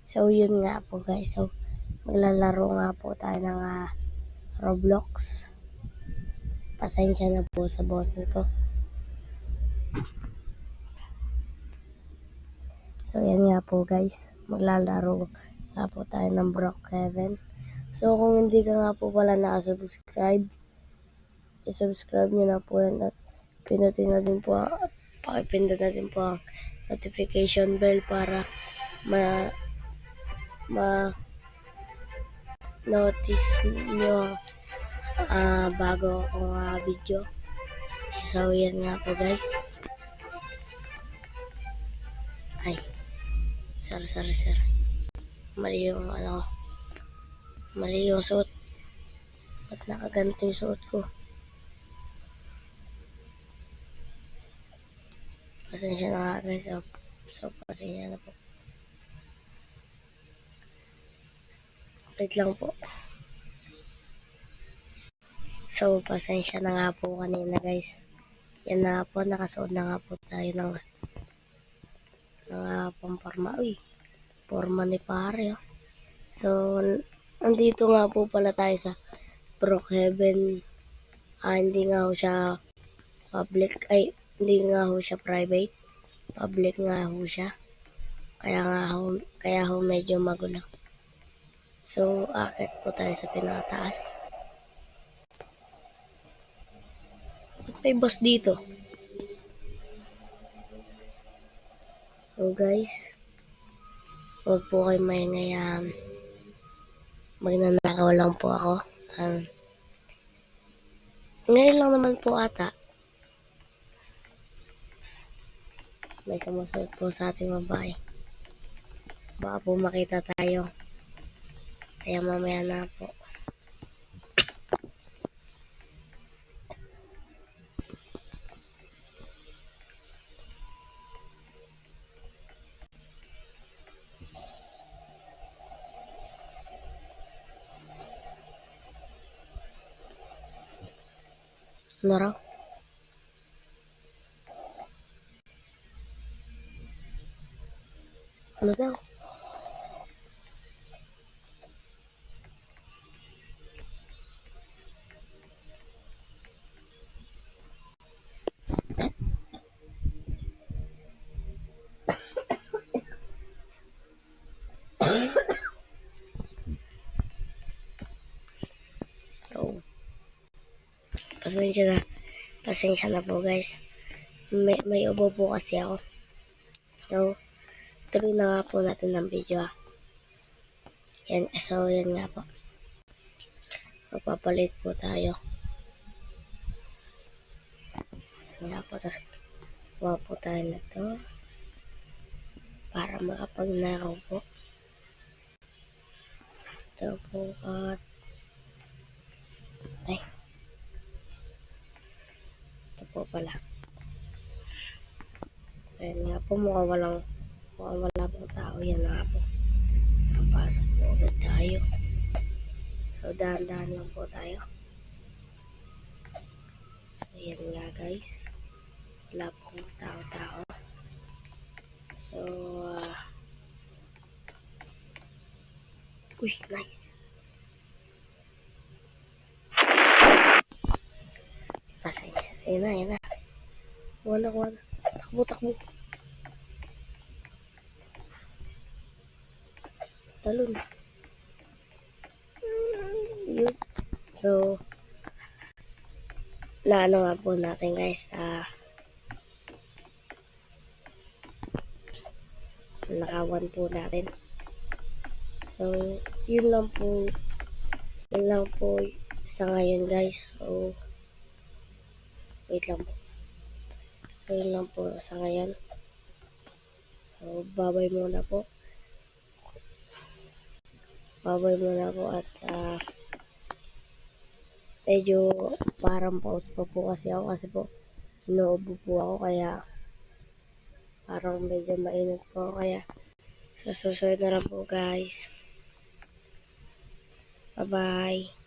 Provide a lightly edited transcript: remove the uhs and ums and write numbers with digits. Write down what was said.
So, yun nga po guys. So, maglalaro nga po tayo ng Roblox. Pasensya na po sa boses ko. So, yan nga po guys. Maglalaro nga po tayo ng Brookhaven. So, kung hindi ka nga po pala nakasubscribe, i-subscribe nyo na po yan at pindutin na din po, pakipindot na din po ang notification bell para ma-notice nyo bago akong video. So, yan nga po guys. Ay, sorry. Mali yung suot. At nakaganito yung suot ko. Pasensya na nga guys. So, pasensya na po. Wait lang po. So, pasensya na nga po kanina guys. Yan na po, nakasuot na nga po tayo ng pamporma. Uy, forma ni pare. Oh. So, andito nga po pala tayo sa Brookhaven. Hindi nga ho siya public. Ay, hindi nga ho siya private. Public nga ho siya. Kaya ho medyo magulo. So, akit po tayo sa pinakataas. May boss dito. So guys, huwag po kayo maingay. Magnanakaw lang po ako. Ngayon lang naman po ata. May sumusunod po sa ating babae. Baka po makita tayo. Kaya mamaya na po. Ano raw? Ano daw? So, pasensya na po guys. May ubo po kasi ako. So, tuloy na nga po natin ng video. Yan, so yan nga po. Magpapalit po tayo. Yan nga po, tapos kuha po tayo na to para makapagnakaw po. Ito po at ay, ito po pala. So yan nga po, mukhang wala po tao. Yan nga po, nakapasok po agad tayo. So dahan-dahan lang po tayo. So yan nga guys, wala pong tao. So uy, nice. Pasensya. Ayan na. Kuha na. Takbo. Talon. Yun. So, naano nga po natin guys. Nakawan po natin. So, yun lang po sa ngayon guys. So, wait lang po. So, yun lang po sa ngayon. So, babay muna po. At medyo parang pause pa po kasi po inuubo po ako kaya parang medyo mainit po kaya sa susunod na lang po guys. Bye bye.